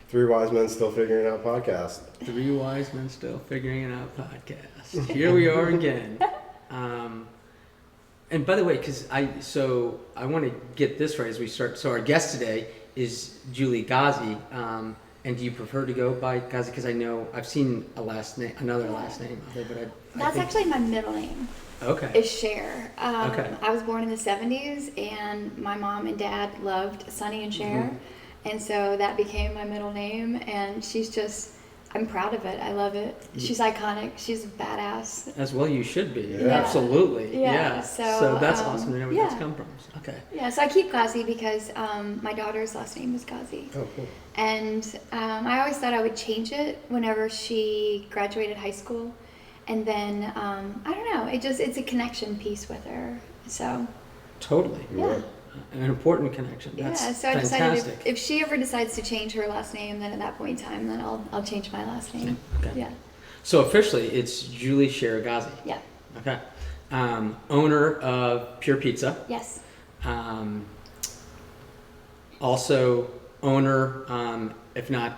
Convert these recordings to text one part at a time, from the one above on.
Three Wise Men Still Figuring Out podcast. Three Wise Men Still Figuring It Out podcast. Here we are again. And by the way, I want to get this right as we start. So our guest today is Julie Ghazi. And do you prefer to go by Ghazi? Because I know I've seen another last name out there, but That's actually my middle name. Okay. Is Cher. Okay. I was born in the 70s, and my mom and dad loved Sonny and Cher, Mm-hmm. and so that became my middle name. And I'm proud of it. I love it. She's iconic. She's a badass. As well, you should be. Yeah. Absolutely. Yeah. So that's awesome to know where that's come from. Okay. Yeah. So I keep Ghazi because my daughter's last name is Ghazi. Oh, cool. And I always thought I would change it whenever she graduated high school. And then, I don't know, it's a connection piece with her. So. Totally. Yeah. An important connection. That's so I fantastic. decided if she ever decides to change her last name, then at that point in time, then I'll change my last name. Okay. Yeah. So officially, it's Julie Cher Ghazi. Yeah. Okay. Owner of Pure Pizza. Yes. Also owner, if not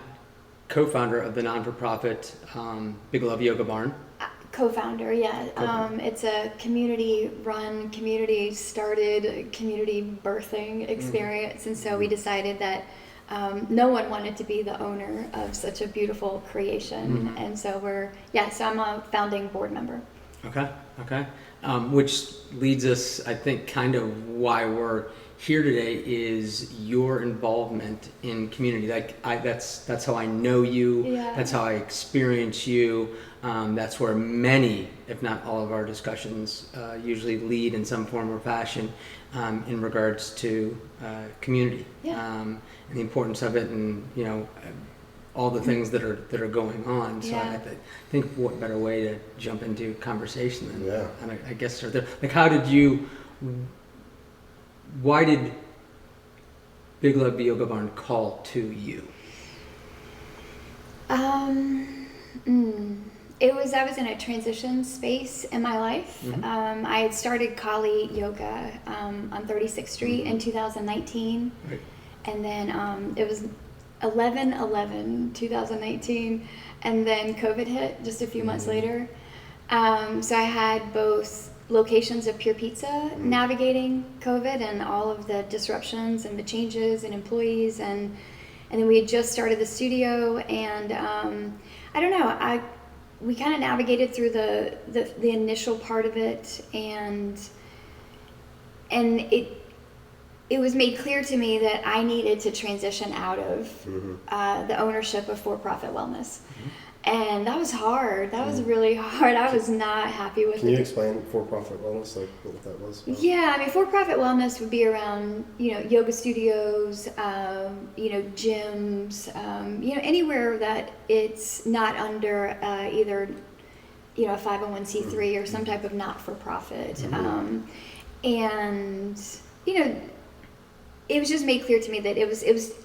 co-founder of the non-for-profit Big Love Yoga Barn. Co-founder, yeah. It's a community-run, community-started, community birthing experience, and so we decided that no one wanted to be the owner of such a beautiful creation, and so so I'm a founding board member. Okay. Which leads us, I think, kind of why we're here today is your involvement in community. That's how I know you. Yeah. That's how I experience you. That's where many, if not all of our discussions usually lead in some form or fashion in regards to community and the importance of it, and all the things that are going on. So I think what better way to jump into conversation than and I guess why did Big Love Yoga Barn call to you? I was in a transition space in my life. I had started Kali Yoga on 36th Street in 2019. Right. And then it was 11/11/2019, and then COVID hit just a few months later. So I had both locations of Pure Pizza navigating COVID and all of the disruptions and the changes and employees, and then we had just started the studio, and I don't know, we kind of navigated through the initial part of it, and it was made clear to me that I needed to transition out of the ownership of for-profit wellness. And that was hard. That was really hard. I was not happy with it. Can you explain for-profit wellness, like what that was? Yeah, I mean, for-profit wellness would be around, yoga studios, gyms, anywhere that it's not under either, a 501c3 or some type of not-for-profit. And it was just made clear to me that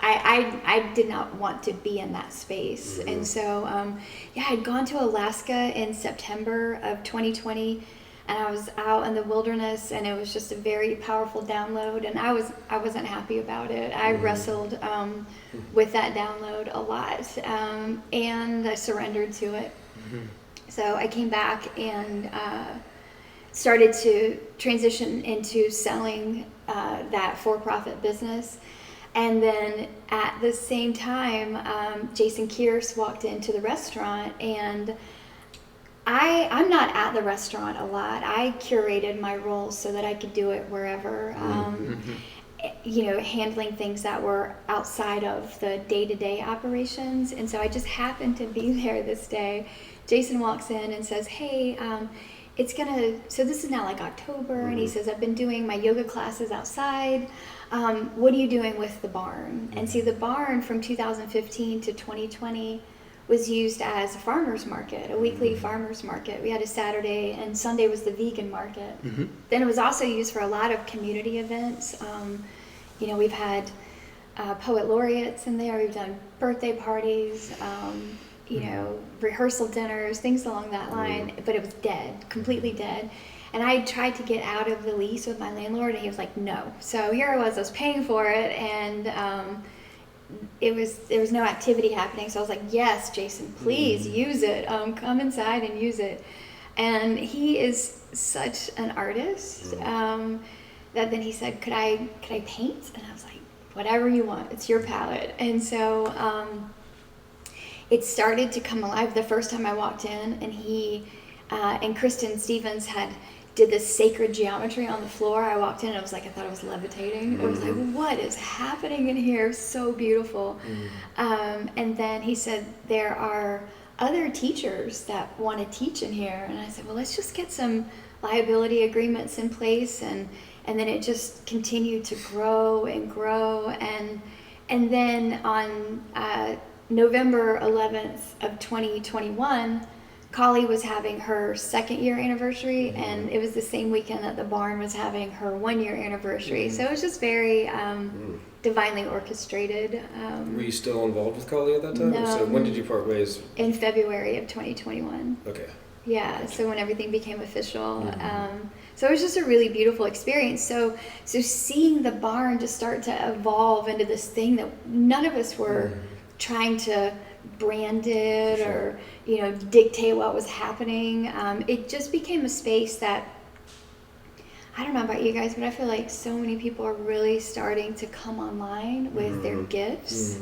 I did not want to be in that space. And so, I had gone to Alaska in September of 2020, and I was out in the wilderness, and it was just a very powerful download, and I wasn't happy about it. I wrestled with that download a lot, and I surrendered to it. So I came back and started to transition into selling that for-profit business. And then at the same time, Jason Kearse walked into the restaurant, and I'm not at the restaurant a lot. I curated my roles so that I could do it wherever, handling things that were outside of the day-to-day operations. And so I just happened to be there this day. Jason walks in and says, hey, so this is now like October, and he says, I've been doing my yoga classes outside. What are you doing with the barn? And see, the barn from 2015 to 2020 was used as a farmer's market, a weekly farmer's market. We had a Saturday, and Sunday was the vegan market. Then it was also used for a lot of community events. We've had poet laureates in there. We've done birthday parties. Rehearsal dinners, things along that line, but it was dead, completely dead. And I tried to get out of the lease with my landlord, and he was like, no. So here I was paying for it, and there was no activity happening. So I was like, yes, Jason, please use it. Come inside and use it. And he is such an artist that then he said, could I paint? And I was like, whatever you want. It's your palette. And so it started to come alive the first time I walked in, and he and Kristen Stevens did this sacred geometry on the floor. I walked in and I thought I was levitating. I was like, what is happening in here? So beautiful. And then he said, there are other teachers that want to teach in here. And I said, well, let's just get some liability agreements in place. And then it just continued to grow and grow. And then on November 11th of 2021, Kali was having her 2nd year anniversary, and it was the same weekend that the barn was having her 1 year anniversary. So it was just very divinely orchestrated. Were you still involved with Kali at that time? No. So when did you part ways? In February of 2021. Okay. Yeah, so when everything became official. So it was just a really beautiful experience. So seeing the barn just start to evolve into this thing that none of us were trying to brand it or dictate what was happening. It just became a space that, I don't know about you guys, but I feel like so many people are really starting to come online with their gifts.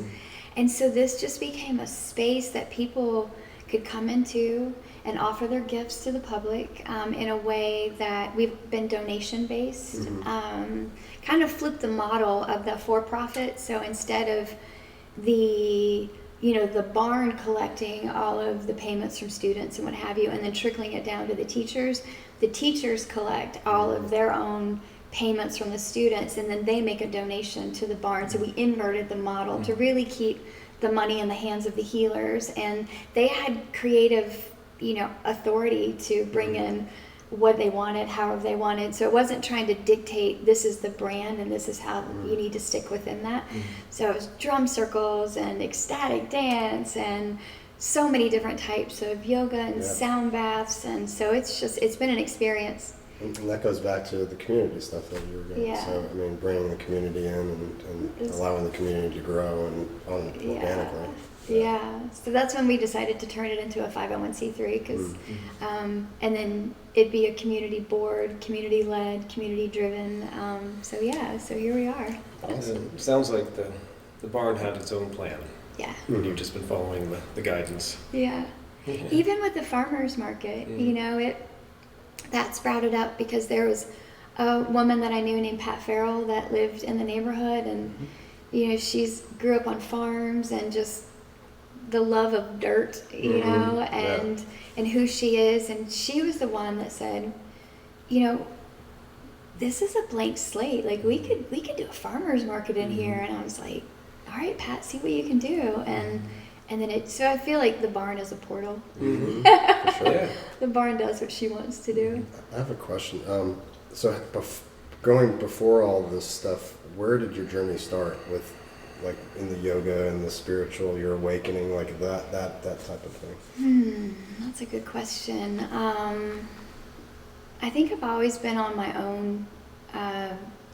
And so this just became a space that people could come into and offer their gifts to the public in a way that we've been donation based. Kind of flipped the model of the for-profit. So instead of the barn collecting all of the payments from students and what have you, and then trickling it down to the teachers collect all of their own payments from the students, and then they make a donation to the barn. So we inverted the model to really keep the money in the hands of the healers, and they had creative, authority to bring in what they wanted, however they wanted. So it wasn't trying to dictate, this is the brand and this is how you need to stick within that. So it was drum circles and ecstatic dance and so many different types of yoga and sound baths. And so it's been an experience. And that goes back to the community stuff that you were doing. Yeah. So, bringing the community in and allowing the community to grow and organically. Yeah, so that's when we decided to turn it into a 501c3 because, and then it'd be a community board, community led, community driven. So here we are. Awesome. It sounds like the barn had its own plan. Yeah. And you've just been following the guidance. Yeah. Even with the farmers market, that sprouted up because there was a woman that I knew named Pat Farrell that lived in the neighborhood, and she's grew up on farms and just the love of dirt, and who she is. And she was the one that said, this is a blank slate. Like we could do a farmer's market in here. And I was like, all right, Pat, see what you can do. And then so I feel like the barn is a portal. For sure. The barn does what she wants to do. I have a question. So going before all this stuff, where did your journey start with, like, in the yoga and the spiritual, your awakening, like that type of thing? That's a good question. I think I've always been on my own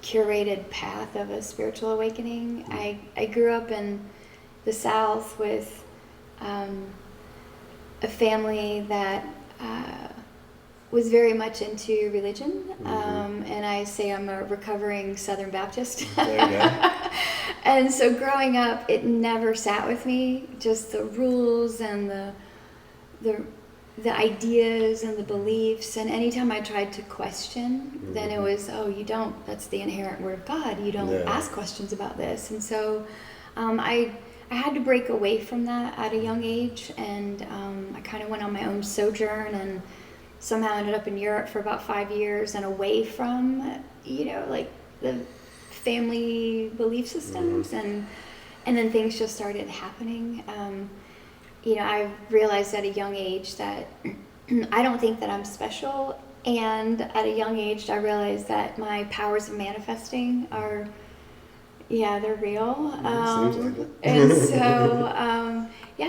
curated path of a spiritual awakening. I grew up in the South with a family that was very much into religion, and I say I'm a recovering Southern Baptist. There you go. And so growing up, it never sat with me, just the rules and the ideas and the beliefs. And anytime I tried to question, then it was, that's the inherent word of God. You don't ask questions about this. And so I had to break away from that at a young age, and I kind of went on my own sojourn and somehow ended up in Europe for about 5 years and away from, like the family belief systems, and then things just started happening. I realized at a young age that I don't think that I'm special, and at a young age I realized that my powers of manifesting are, they're real. Seems like it. And so,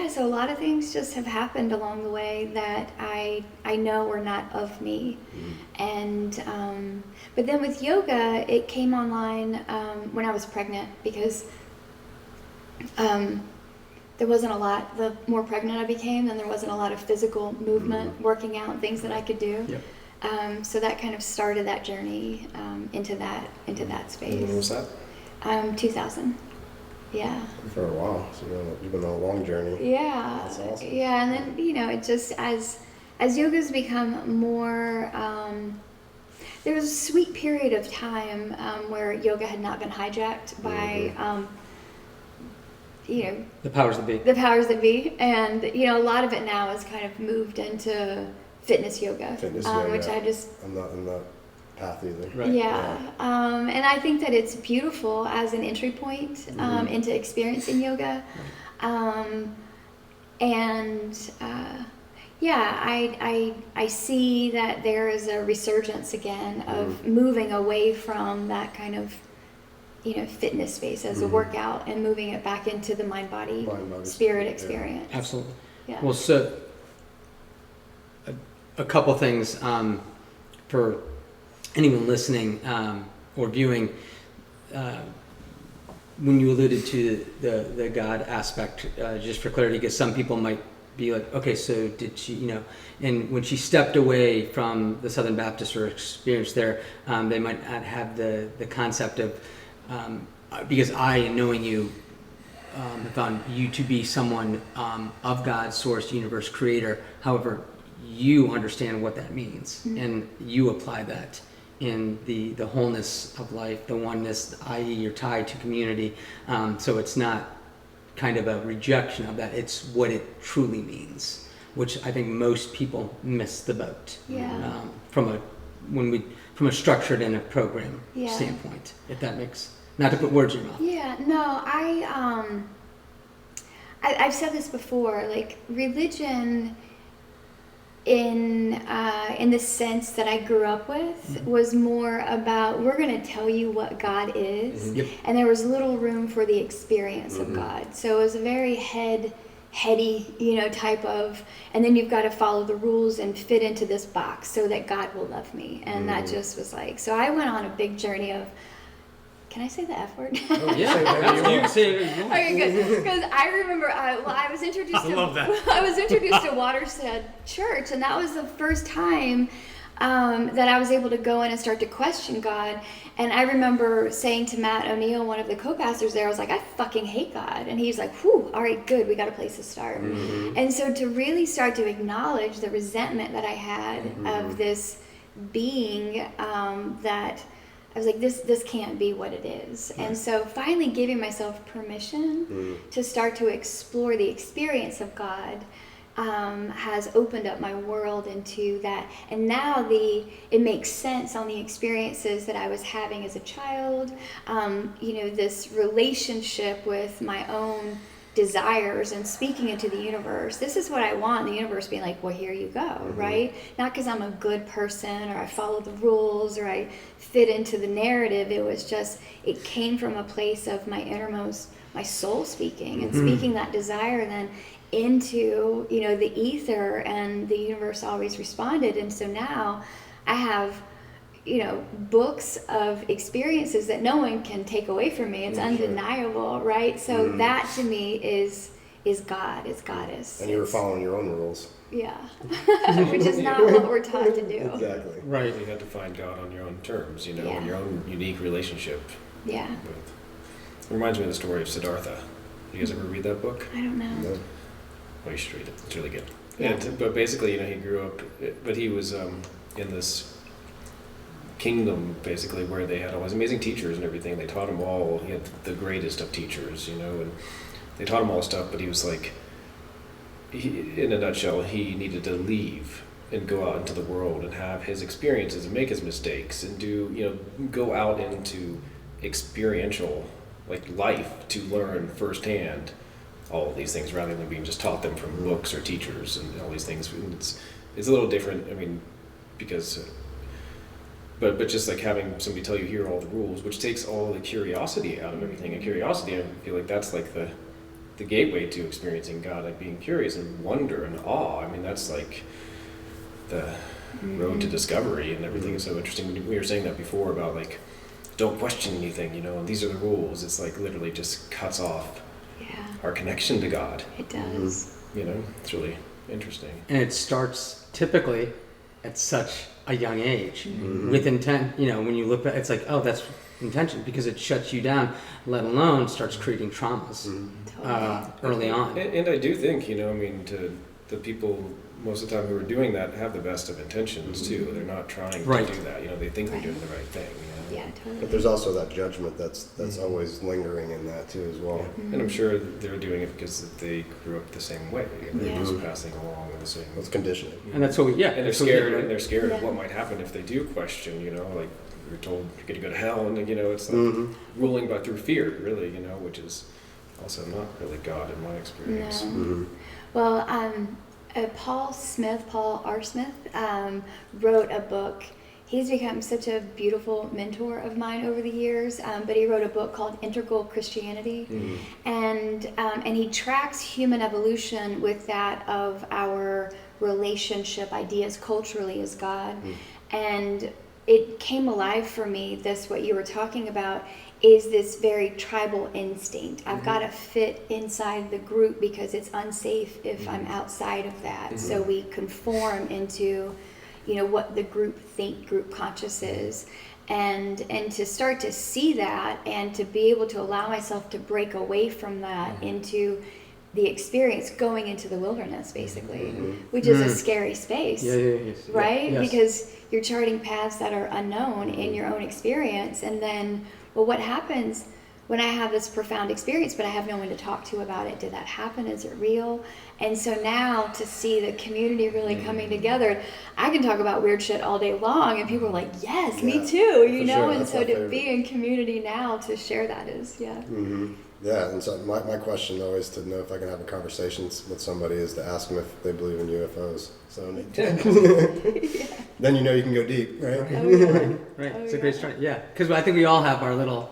so a lot of things just have happened along the way that I know were not of me. And but then with yoga, it came online when I was pregnant, because there wasn't a lot. The more pregnant I became, then there wasn't a lot of physical movement, working out, things that I could do. Yep. So that kind of started that journey into that space. When was that? 2000. Yeah. For a while, so you've been on a long journey. Yeah. That's awesome. Yeah, and then it just as yoga's become more. There was a sweet period of time where yoga had not been hijacked by. The powers that be. The powers that be, and a lot of it now has kind of moved into fitness yoga, which I just. I'm not in that path either. Right. Yeah, and I think that it's beautiful as an entry point into experiencing yoga, I see that there is a resurgence again of moving away from that kind of fitness space as a workout and moving it back into the mind-body spirit experience. Absolutely. Yeah. Well, so a couple things for anyone listening or viewing. When you alluded to the God aspect, just for clarity, because some people might be like, okay, so did she, and when she stepped away from the Southern Baptist or experience there, they might not have the concept of, because I, knowing you, have found you to be someone of God, source, universe, creator. However, you understand what that means, and you apply that in the wholeness of life, the oneness, i.e. you're tied to community. So it's not kind of a rejection of that, it's what it truly means, which I think most people miss the boat. Yeah. From a structured and a program standpoint, if that makes, not to put words in your mouth. Yeah, no, I've said this before, like religion in the sense that I grew up with was more about, we're going to tell you what God is, and there was little room for the experience of God. So it was a very heady, type of, and then you've got to follow the rules and fit into this box so that God will love me. And that just was like, so I went on a big journey of, can I say the F word? Oh, yeah, absolutely. You can say it. Okay, good. Because I remember, I was introduced I love that. I was introduced to Watershed Church, and that was the first time that I was able to go in and start to question God. And I remember saying to Matt O'Neill, one of the co-pastors there, I was like, I fucking hate God. And he's like, whew, all right, good, we got a place to start. And so to really start to acknowledge the resentment that I had of this being that I was like, this can't be what it is. And so finally giving myself permission to start to explore the experience of God has opened up my world into that. And now it makes sense on the experiences that I was having as a child, this relationship with my own desires and speaking into the universe. This is what I want. The universe being like, well, here you go, right? Not because I'm a good person or I follow the rules or I fit into the narrative. It was just, it came from a place of my innermost, my soul speaking and speaking that desire then into, the ether, and the universe always responded. And so now I have books of experiences that no one can take away from me. It's undeniable, right? So that to me is God, is Goddess. And you were following your own rules. Yeah. Which is not what we're taught to do. Exactly. Right. You had to find God on your own terms, in Yeah. your own unique relationship. Yeah. It reminds me of the story of Siddhartha. You guys ever read that book? I don't know. No. Oh, you should read it. It's really good. Yeah. But basically, he grew up, but he was in this kingdom, basically, where they had all these amazing teachers and everything. They taught him all. He had the greatest of teachers, and they taught him all stuff. But he was like, in a nutshell, he needed to leave and go out into the world and have his experiences and make his mistakes and go out into experiential, life, to learn firsthand all of these things rather than being just taught them from books or teachers and all these things. It's a little different. Because. But just having somebody tell you here are all the rules, which takes all the curiosity out of everything. And curiosity, I feel like that's the gateway to experiencing God, being curious and wonder and awe. That's the road to discovery, and everything is so interesting. We were saying that before about don't question anything, and these are the rules. It's literally just cuts off Yeah, our connection to God. it does. You know, it's really interesting. And it starts typically at such a young age Mm-hmm. with intent. You know, when you look back, it's like, oh, that's intention, because it shuts you down, let alone starts creating traumas early on. And I do think, you know, I mean, to the people most of the time who are doing that have the best of intentions too. They're not trying Right. to do that. You know, they think they're doing the right thing. You know? Yeah, totally. But there's also that judgment that's always lingering in that too as well. And I'm sure they're doing it because they grew up the same way. And they're Yeah. just passing along the same. It's conditioning. And that's what we, yeah. And they're that's what we scared. did, And they're scared of Yeah. what might happen if they do question. You know, like you're told you're going to go to hell, and you know, it's like Mm-hmm. ruling by through fear, really. You know, which is also not really God in my experience. No. Mm-hmm. Well, Paul R. Smith, wrote a book. He's become such a beautiful mentor of mine over the years, but he wrote a book called Integral Christianity, and he tracks human evolution with that of our relationship ideas culturally as God, and it came alive for me. This, what you were talking about, is this very tribal instinct. I've got to fit inside the group because it's unsafe if I'm outside of that. So we conform into, you know, what the group conscious is. And to start to see that and to be able to allow myself to break away from that into the experience, going into the wilderness basically, which is a scary space. Yes. Right? Yes. Because you're charting paths that are unknown in your own experience. And then, well, what happens when I have this profound experience, but I have no one to talk to about it? Did that happen? Is it real? And so now to see the community really coming together, I can talk about weird shit all day long, and people are like, yes, me too, you for know? sure. And That's so my to favorite. be in community now, to share that is, Yeah, and so my question always to know if I can have a conversation with somebody is to ask them if they believe in UFOs. So then you know you can go deep, right? Oh, yeah. Right. Oh, It's a yeah. great start. Yeah. Because I think we all have our little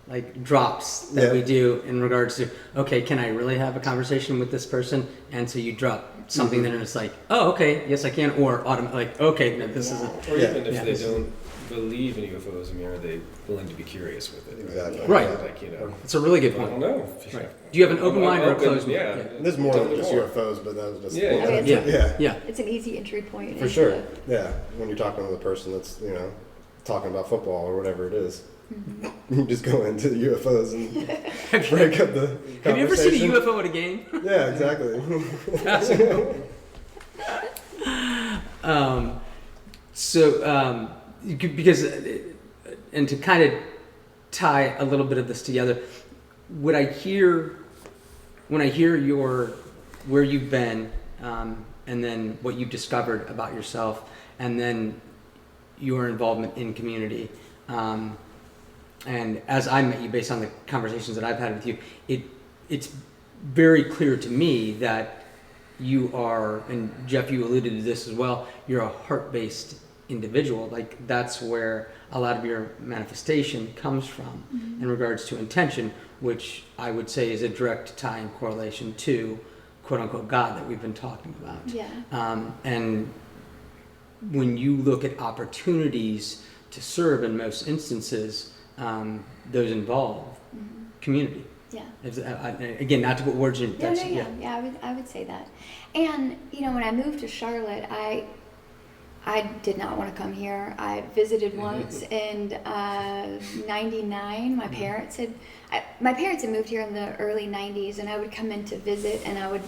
like drops that Yeah. we do in regards to, okay, can I really have a conversation with this person? And so you drop something that it's like, oh, okay, yes, I can. Or like, okay, no, this isn't. Or Yeah. even if Yeah. they don't believe in UFOs, I mean, are they willing to be curious with it? Exactly. Right. Like, you know, It's a really good I don't point. know. Right. Do you have an open I'm mind or a open, closed mind? yeah. There's more Tell than me just more. UFOs, but that was just Yeah, yeah. Yeah. Yeah. It's an easy entry point. For into sure. it. Yeah, when you're talking with a person that's talking about football or whatever it is, you just go into the UFOs and break up the conversation. Have you ever seen a UFO at a game? Yeah, exactly. Because, and to kind of tie a little bit of this together, when I hear where you've been, and then what you've discovered about yourself, and then your involvement in community, and as I met you, based on the conversations that I've had with you, it's very clear to me that you are, and Jeff, you alluded to this as well, you're a heart-based individual. Like, that's where a lot of your manifestation comes from in regards to intention, which I would say is a direct tie and correlation to quote-unquote God that we've been talking about. Yeah. And when you look at opportunities to serve, in most instances, those involve community. Yeah. Again, not to put words in. Yeah, I would say that. And when I moved to Charlotte, I did not want to come here. I visited once in '99. My parents had moved here in the early '90s, and I would come in to visit, and I would.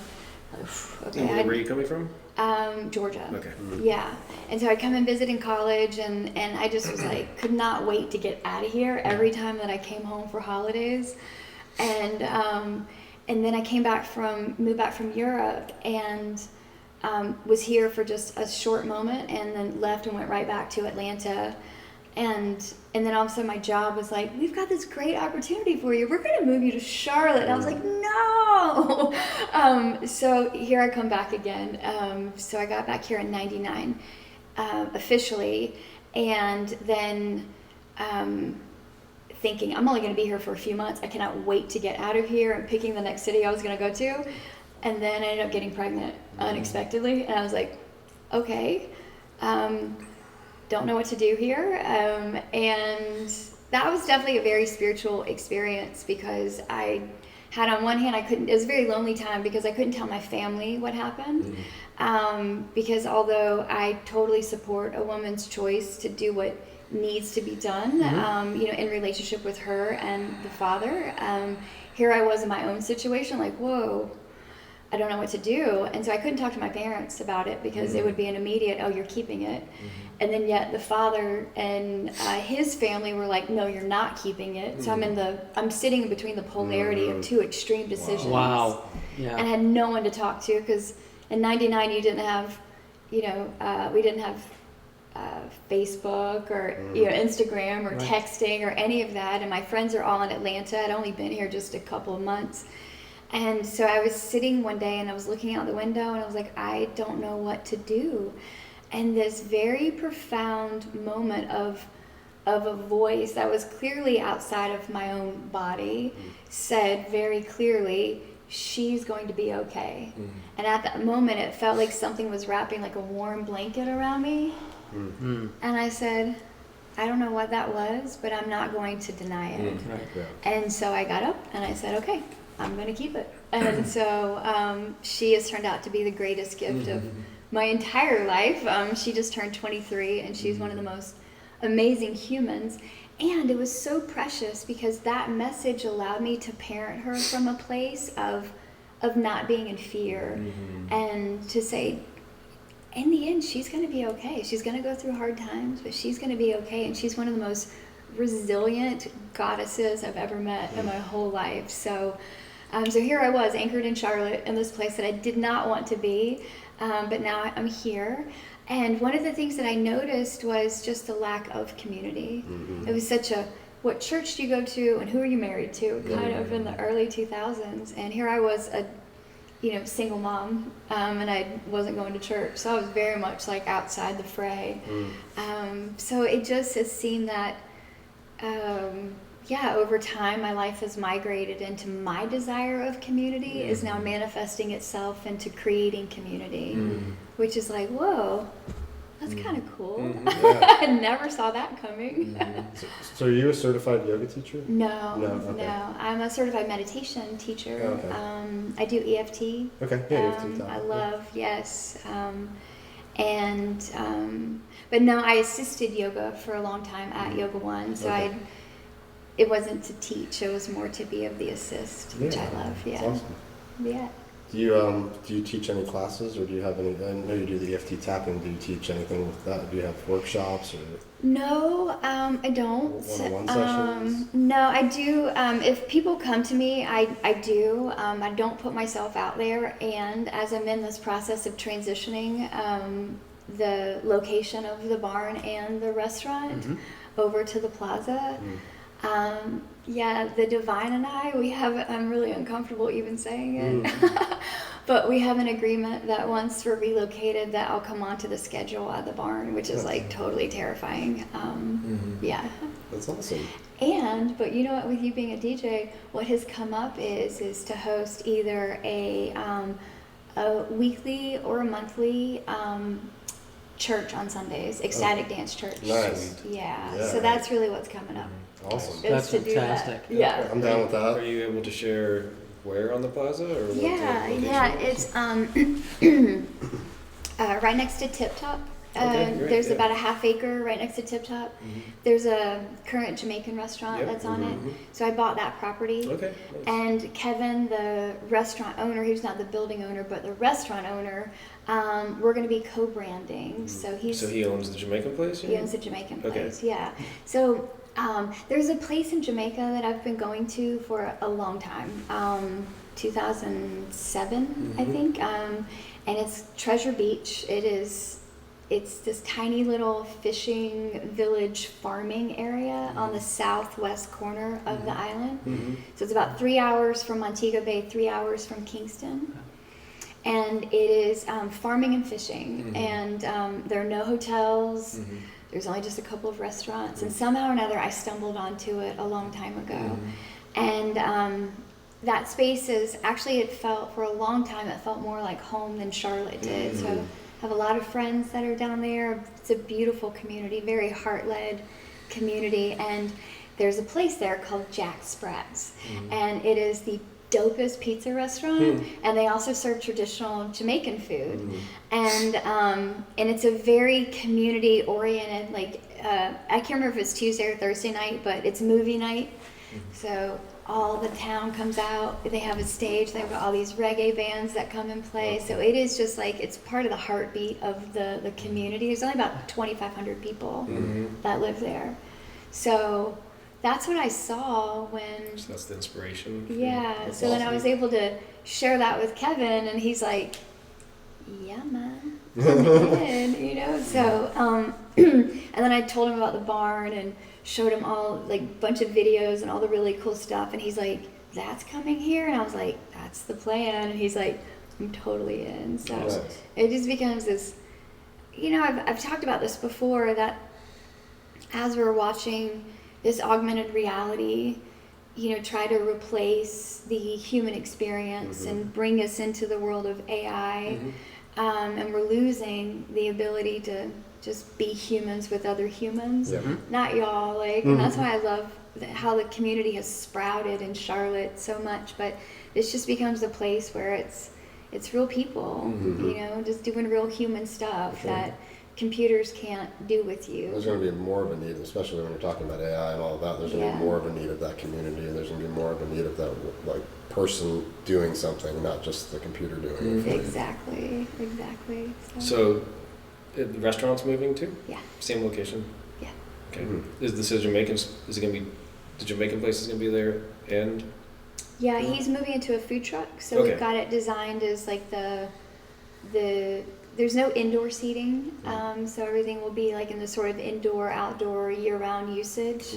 And where are you coming from? Georgia. Okay. Yeah, and so I'd come and visit in college, and I just was like, could not wait to get out of here every time that I came home for holidays, and then I moved back from Europe, and was here for just a short moment, and then left and went right back to Atlanta, and then all of a sudden my job was like, we've got this great opportunity for you. We're going to move you to Charlotte. And I was like, no. So here I come back again. So I got back here in '99 officially, and then thinking I'm only going to be here for a few months. I cannot wait to get out of here, and picking the next city I was going to go to. And then I ended up getting pregnant unexpectedly, and I was like, okay, don't know what to do here. And that was definitely a very spiritual experience, because I had on one hand, it was a very lonely time because I couldn't tell my family what happened. Because although I totally support a woman's choice to do what needs to be done, you know, in relationship with her and the father, here I was in my own situation, like, whoa, I don't know what to do. And so I couldn't talk to my parents about it because it would be an immediate, oh, you're keeping it. And then yet the father and his family were like, no, you're not keeping it. So I'm sitting between the polarity of two extreme decisions. Wow. Yeah. And I had no one to talk to because in '99 you didn't have, you know, we didn't have Facebook or you know, Instagram or texting or any of that. And my friends are all in Atlanta. I'd only been here just a couple of months. And so I was sitting one day and I was looking out the window and I was like, I don't know what to do. And this very profound moment of a voice that was clearly outside of my own body said very clearly, she's going to be okay. And at that moment it felt like something was wrapping like a warm blanket around me. And I said, I don't know what that was, but I'm not going to deny it. And so I got up and I said, okay, I'm going to keep it. And so she has turned out to be the greatest gift of my entire life. She just turned 23 and she's one of the most amazing humans. And it was so precious because that message allowed me to parent her from a place of not being in fear and to say, in the end, she's going to be okay. She's going to go through hard times, but she's going to be okay. And she's one of the most resilient goddesses I've ever met in my whole life. So so here I was anchored in Charlotte in this place that I did not want to be, but now I'm here. And one of the things that I noticed was just the lack of community. It was such a, what church do you go to and who are you married to, kind of in the early 2000s. And here I was a, you know, single mom, and I wasn't going to church. So I was very much like outside the fray. So it just has seemed that, yeah, over time, my life has migrated into my desire of community is now manifesting itself into creating community, which is like, whoa, that's kind of cool. I never saw that coming. So are you a certified yoga teacher? No, Okay. no. I'm a certified meditation teacher. Okay. I do EFT. Okay, yeah, EFT. I love, yes. But no, I assisted yoga for a long time at Yoga One, so it wasn't to teach, it was more to be of the assist, which I love. Yeah. That's awesome. Yeah. Do you teach any classes, or do you have any? I know you do the EFT tapping. Do you teach anything with that? Do you have workshops or? No, I don't. One-on-one sessions? No, I do. If people come to me, I do. I don't put myself out there, and as I'm in this process of transitioning the location of the barn and the restaurant over to the plaza. Yeah, the divine and I, we have, I'm really uncomfortable even saying it, but we have an agreement that once we're relocated that I'll come onto the schedule at the barn, which is like totally terrifying. Yeah. That's awesome. But you know what, with you being a DJ, what has come up is to host either a weekly or a monthly church on Sundays, ecstatic dance church. Nice. Yeah, so that's really what's coming up. Awesome. That's to do that. fantastic. Yeah. I'm down with Are that. you able to share where on the plaza or what Yeah, the yeah, location it's right next to Tip Top. Okay, great, There's yeah. about a half acre right next to Tip Top. There's a current Jamaican restaurant Yep, that's on it. So I bought that property. Okay, nice. And Kevin, the restaurant owner, who's not the building owner, but the restaurant owner, we're going to be co-branding. So he owns the Jamaican place? he owns a Jamaican Okay. place, yeah. So there's a place in Jamaica that I've been going to for a long time, 2007, I think, and it's Treasure Beach. It's this tiny little fishing village farming area on the southwest corner of the island. So it's about 3 hours from Montego Bay, 3 hours from Kingston. And it is farming and fishing, and there are no hotels. There's only just a couple of restaurants, and somehow or another I stumbled onto it a long time ago. And that space is actually, it felt for a long time, it felt more like home than Charlotte did. So I have a lot of friends that are down there. It's a beautiful community, very heart-led community, and there's a place there called Jack Sprat's, and it is the dopest pizza restaurant, and they also serve traditional Jamaican food, and it's a very community oriented. Like I can't remember if it's Tuesday or Thursday night, but it's movie night, so all the town comes out. They have a stage. They've got all these reggae bands that come and play. So it is just like it's part of the heartbeat of the community. There's only about 2,500 people that live there, so. That's what I saw when. So that's the inspiration. Yeah. That's So then I awesome. was able to share that with Kevin, and he's like, "Yeah, man, I'm in," you know. So, and then I told him about the barn and showed him all like a bunch of videos and all the really cool stuff, and he's like, "That's coming here," and I was like, "That's the plan," and he's like, "I'm totally in." So Nice. it just becomes this. You know, I've talked about this before that as we're watching this augmented reality, you know, try to replace the human experience and bring us into the world of AI, and we're losing the ability to just be humans with other humans, not y'all, like, and that's why I love how the community has sprouted in Charlotte so much, but this just becomes a place where it's real people, you know, just doing real human stuff that computers can't do with you. There's going to be more of a need, especially when you're talking about AI and all of that. There's going to be more of a need of that community, and there's going to be more of a need of that like person doing something, not just the computer doing it. For you. Exactly. So, the restaurant's moving too? Yeah. Same location? Yeah. Okay. Is it Jamaican? Is it going to be the Jamaican place is going to be there? And Yeah, he's moving into a food truck, so we've got it designed as like the there's no indoor seating, so everything will be like in the sort of indoor, outdoor, year-round usage.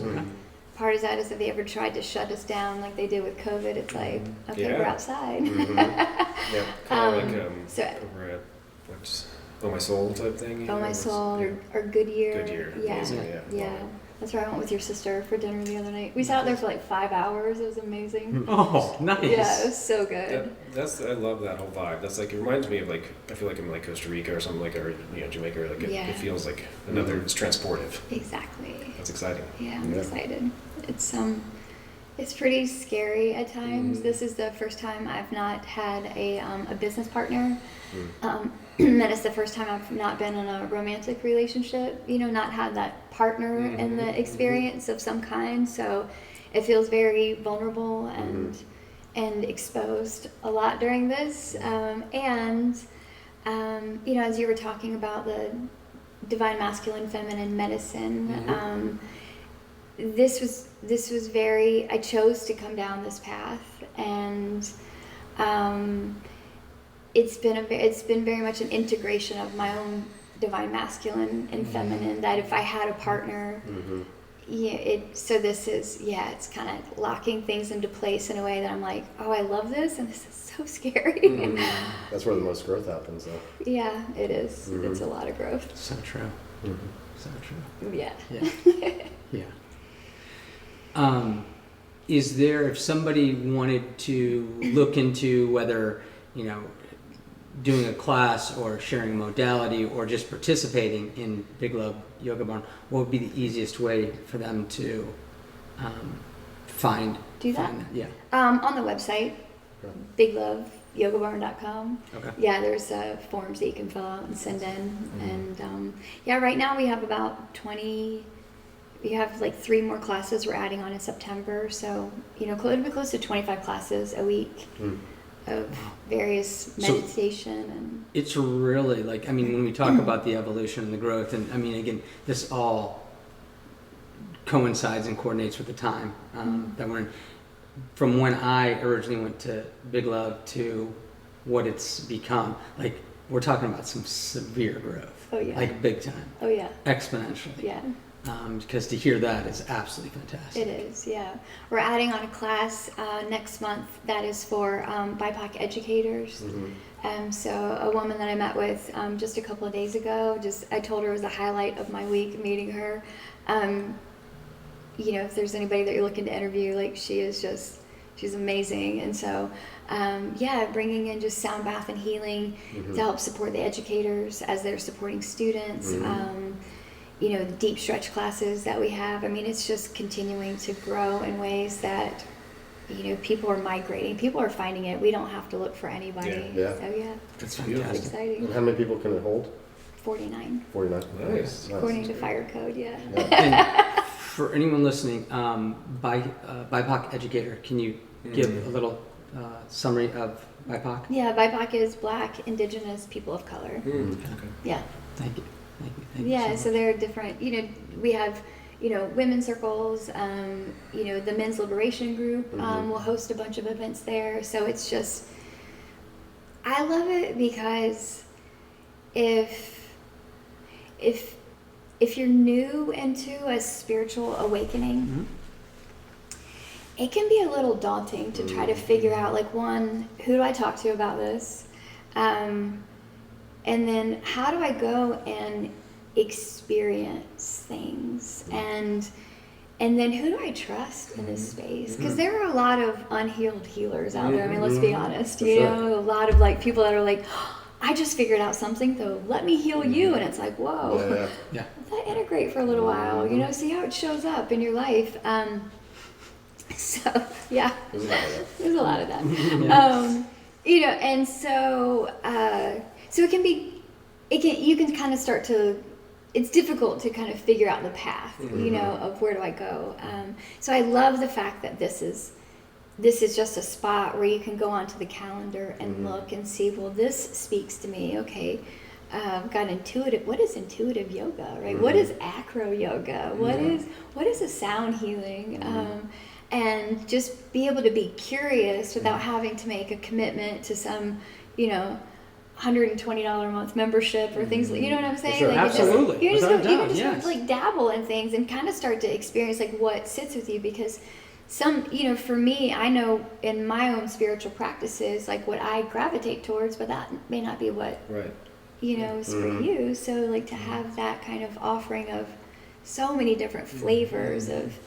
Part of that is if they ever tried to shut us down like they did with COVID, it's like, okay, we're outside. Yeah, kind of like so over at what's Oh My Soul type thing. Oh My Soul or Goodyear. Goodyear. Yeah, Amazing, yeah. That's where I went with your sister for dinner the other night. We sat out there for like 5 hours. It was amazing. Oh, nice. Yeah, it was so good. I love that whole vibe. That's like, it reminds me of like, I feel like I'm like Costa Rica or something like, or Jamaica, or like it feels like another, it's transportive. Exactly. That's exciting. Yeah, I'm excited. It's pretty scary at times. This is the first time I've not had a business partner. And it's the first time I've not been in a romantic relationship, not had that partner in the experience of some kind. So it feels very vulnerable and exposed a lot during this. As you were talking about the divine masculine feminine medicine, this was very, I chose to come down this path, and it's been very much an integration of my own divine masculine and feminine, that if I had a partner, it's kind of locking things into place in a way that I'm like, oh, I love this, and this is so scary. That's where the most growth happens, though. Yeah, it is. It's a lot of growth. So true. So true. Yeah. Yeah. Is there, if somebody wanted to look into whether, doing a class or sharing a modality or just participating in Big Love Yoga Barn, what would be the easiest way for them to find that? Yeah. On the website, bigloveyogabarn.com. Okay. Yeah, there's forms that you can fill out and send in. And right now we have about 20. We have like 3 more classes we're adding on in September. So, it'll be close to 25 classes a week of various meditation. And it's really when we talk about the evolution and the growth, and again, this all coincides and coordinates with the time that we're in. From when I originally went to Big Love to what it's become, we're talking about some severe growth. Oh yeah. Big time. Oh yeah. Exponentially. Yeah. Because to hear that is absolutely fantastic. It is, yeah. We're adding on a class next month that is for BIPOC educators. So a woman that I met with just a couple of days ago, I told her it was the highlight of my week meeting her. If there's anybody that you're looking to interview, she's amazing. And so, bringing in just sound bath and healing to help support the educators as they're supporting students. The deep stretch classes that we have. It's just continuing to grow in ways that people are migrating. People are finding it. We don't have to look for anybody. Yeah. So yeah, That's it's fantastic. exciting. And how many people can it hold? 49, 49. Nice. according to fire code. Yeah. And for anyone listening, BIPOC educator, can you give a little summary of BIPOC? Yeah, BIPOC is Black, Indigenous, people of color. Okay. Yeah. Thank you. Thank you Yeah, so so much. there are different, we have, women's circles, the Men's Liberation Group will host a bunch of events there. So it's just, I love it because if you're new into a spiritual awakening, it can be a little daunting to try to figure out, like, one, who do I talk to about this? And then how do I go and experience things? And then who do I trust in this space? Because there are a lot of unhealed healers out there. I mean, let's be honest. For You sure. know, a lot of like people that are like, "Oh, I just figured out something, so let me heal you." And it's like, whoa, Yeah. Yeah. let that integrate for a little while. See how it shows up in your life. So yeah, There's a lot of that. there's a lot of that. Yeah. And so it can be, you can kind of start to, it's difficult to kind of figure out the path, of where do I go. So I love the fact that this is just a spot where you can go onto the calendar and look and see, well, this speaks to me. Okay. Got intuitive. What is intuitive yoga, right? What is acro yoga? What is a sound healing? And just be able to be curious without having to make a commitment to some, $120 a month membership or things. You know what I'm saying? Sure. Like, Absolutely. You just Without go, you doubt, can just yes. like dabble in things and kind of start to experience like what sits with you, because some, for me, I know in my own spiritual practices, like what I gravitate towards, but that may not be what, Right. is for you. So like to have that kind of offering of so many different flavors of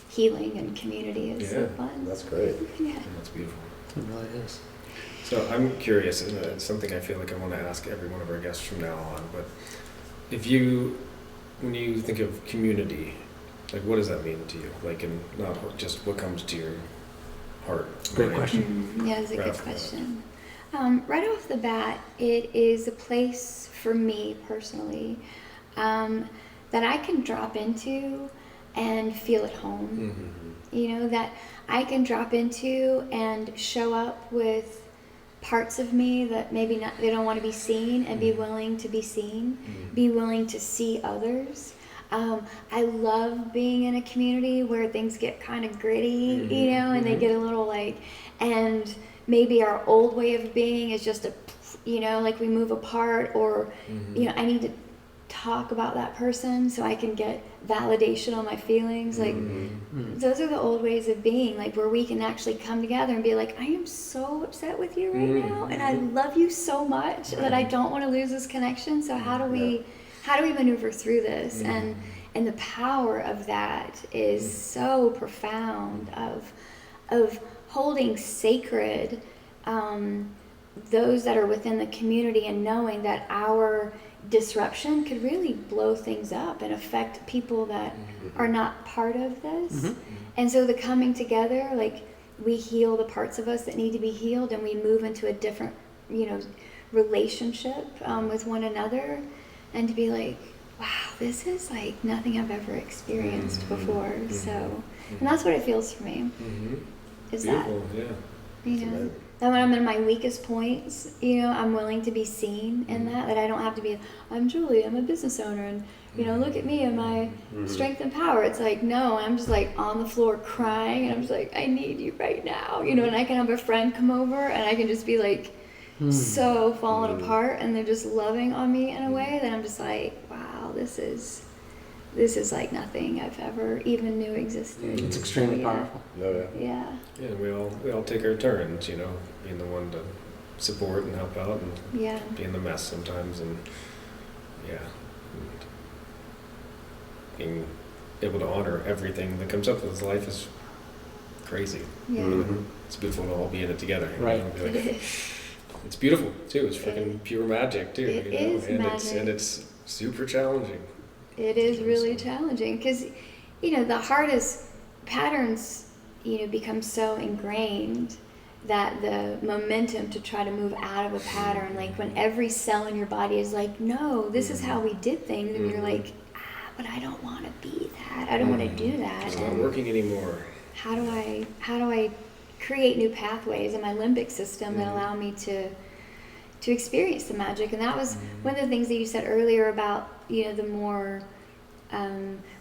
healing and community is so Yeah. fun. That's great. Yeah. That's beautiful. It really is. So I'm curious, and it's something I feel like I want to ask every one of our guests from now on, but when you think of community, like what does that mean to you? Like, and not just what comes to your heart? Great mind? question. Yeah, that's a Right good off the bat. question. Right off the bat, it is a place for me personally that I can drop into and feel at home. That I can drop into and show up with parts of me that maybe not, they don't want to be seen, and be willing to be seen, be willing to see others. I love being in a community where things get kind of gritty, and they get a little like, and maybe our old way of being is just like we move apart, or, I need to talk about that person so I can get validation on my feelings. Like, those are the old ways of being, like where we can actually come together and be like, I am so upset with you right now, and I love you so much that I don't want to lose this connection. So how do we maneuver through this? And the power of that is so profound, of holding sacred those that are within the community, and knowing that our disruption could really blow things up and affect people that are not part of this. And so the coming together, like we heal the parts of us that need to be healed, and we move into a different, relationship with one another, and to be like, wow, this is like nothing I've ever experienced before. So, and that's what it feels for me. Is Beautiful, that, amazing. that when I'm in my weakest points, I'm willing to be seen in that I don't have to be, I'm Julie, I'm a business owner, and, look at me and my strength and power. It's like, no, I'm just like on the floor crying, and I'm just like, I need you right now, and I can have a friend come over, and I can just be like, so falling apart, and they're just loving on me in a way that I'm just like, wow, this is like nothing I've ever even knew existed. It's extremely So, powerful. No, yeah. Yeah. Yeah, we all take our turns, being the one to support and help out, and Yeah. be in the mess sometimes, and and being able to honor everything that comes up with life is crazy. Yeah. It's beautiful to all be in it together. Right. Be like, it's beautiful too. It's freaking pure magic too. It is and magic. it's super challenging. It is really challenging because, the hardest patterns, becomes so ingrained that the momentum to try to move out of a pattern, like when every cell in your body is like, no, this is how we did things, and you're like, but I don't want to be that. I don't want to do that. It's not working anymore. How do I create new pathways in my limbic system that allow me to experience the magic? And that was one of the things that you said earlier about, the more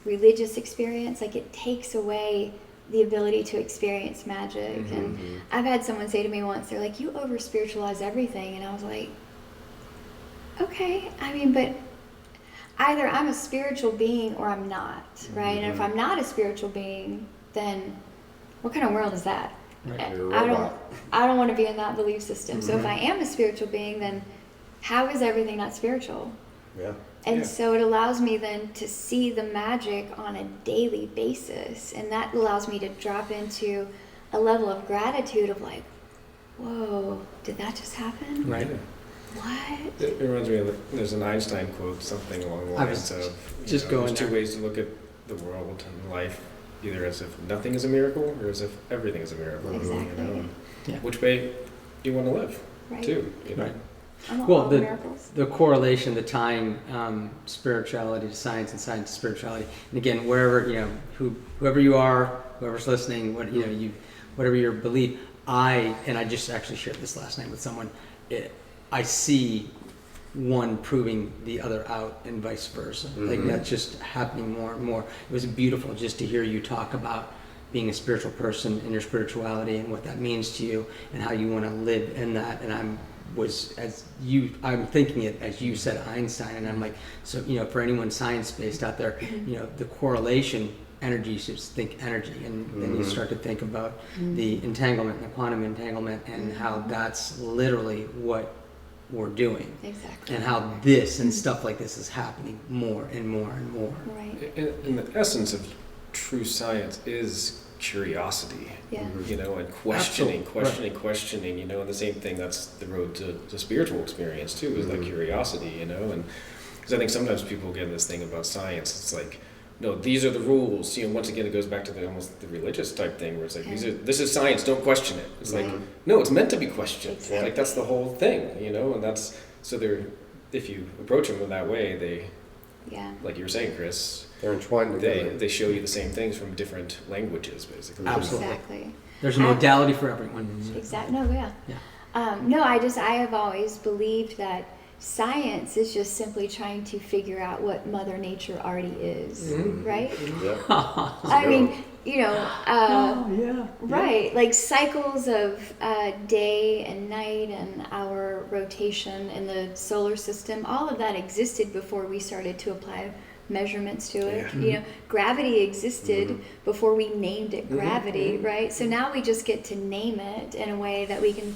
religious experience, like it takes away the ability to experience magic. And I've had someone say to me once, they're like, you over spiritualize everything. And I was like, okay, I mean, but either I'm a spiritual being or I'm not, right? And if I'm not a spiritual being, then what kind of world is that? Right. You're a I robot. don't want to be in that belief system. So if I am a spiritual being, then how is everything not spiritual? Yeah. And so it allows me then to see the magic on a daily basis. And that allows me to drop into a level of gratitude of like, whoa, did that just happen? Right. What? It reminds me of, there's an Einstein quote, something along the I was lines of, just going there's two there. ways to look at the world and life, either as if nothing is a miracle or as if everything is a miracle. Exactly. Yeah. Which way do you want to live, Right. too? Right. I want Well, all the miracles. the correlation, the tying spirituality to science and science to spirituality, and again, wherever whoever you are, whoever's listening, whatever your belief, I just actually shared this last night with someone. I see one proving the other out, and vice versa. Like that's just happening more and more. It was beautiful just to hear you talk about being a spiritual person and your spirituality and what that means to you and how you want to live in that. And I'm thinking it as you said Einstein, and I'm like, so for anyone science-based out there, the correlation energy, you just think energy, and then you start to think about the entanglement and the quantum entanglement and how that's literally what we're doing. Exactly. And how this and stuff like this is happening more and more and more. Right. And the essence of true science is curiosity. Yeah. And questioning, Absolutely. questioning, and the same thing, that's the road to spiritual experience too, is like curiosity, and because I think sometimes people get this thing about science, it's like, no, these are the rules, once again, it goes back to almost the religious type thing where it's like, this is science, don't question it. It's like, no, it's meant to be questioned. Exactly. Like, that's the whole thing, and that's, so if you approach them in that way, they, like you were saying, Chris, They're entwined together. they show you the same things from different languages, basically. Absolutely. Exactly. There's a modality for everyone. Exactly. No, yeah. I have always believed that science is just simply trying to figure out what Mother Nature already is, right? Yeah. I mean, Yeah. right, like cycles of day and night and our rotation in the solar system, all of that existed before we started to apply measurements to it. Gravity existed before we named it gravity, right? So now we just get to name it in a way that we can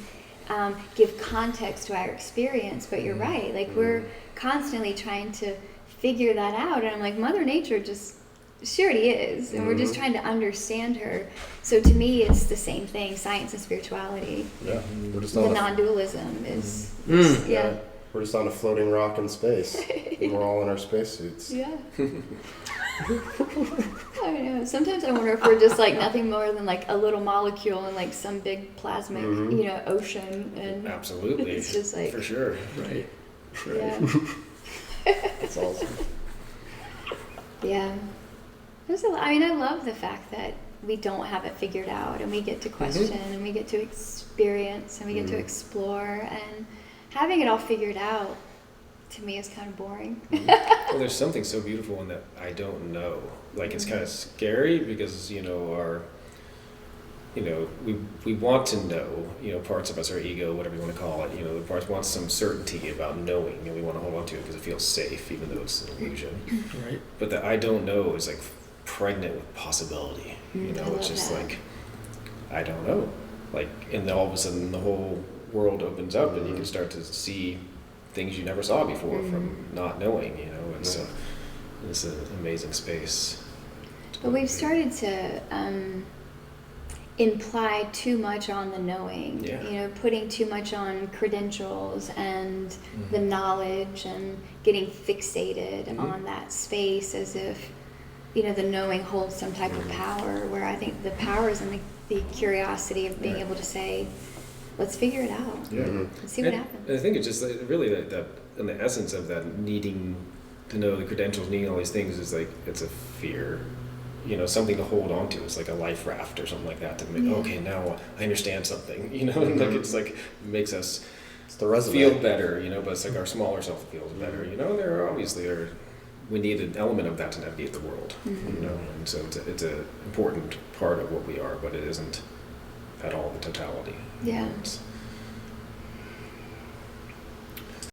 give context to our experience. But you're right, like we're constantly trying to figure that out, and I'm like, Mother Nature she already is, and we're just trying to understand her. So to me, it's the same thing, science and spirituality. Yeah. We're just The on non-dualism is yeah. We're just on a floating rock in space. And we're all in our spacesuits. Yeah. I know. Sometimes I wonder if we're just like nothing more than like a little molecule in like some big plasmic, ocean, and Absolutely. it's just like For sure. Right. yeah, That's awesome. yeah. There's a lot. I mean, I love the fact that we don't have it figured out, and we get to question, and we get to experience, and we get to explore, and having it all figured out to me is kind of boring. Well, there's something so beautiful in that I don't know. Like, it's kind of scary because, we want to know, parts of us, our ego, whatever you want to call it, the parts want some certainty about knowing, and we want to hold on to it because it feels safe, even though it's an illusion. Right. But the I don't know is like pregnant with possibility. I It's love just that. like, I don't know. Like, and then all of a sudden the whole world opens up and you can start to see things you never saw before from not knowing, it's an amazing space. But we've started to imply too much on the knowing, putting too much on credentials and the knowledge, and getting fixated on that space as if the knowing holds some type of power, where I think the power is in the curiosity of being able to say, let's figure it out and see what happens. I think it's just really that in the essence of that needing to know the credentials, needing all these things is like, it's a fear, something to hold on to. It's like a life raft or something like that to make, okay, now I understand something, and like it's like makes us feel better, but it's like our smaller self feels better, and there obviously we need an element of that to navigate the world, and so it's an important part of what we are, but it isn't at all the totality. Yeah.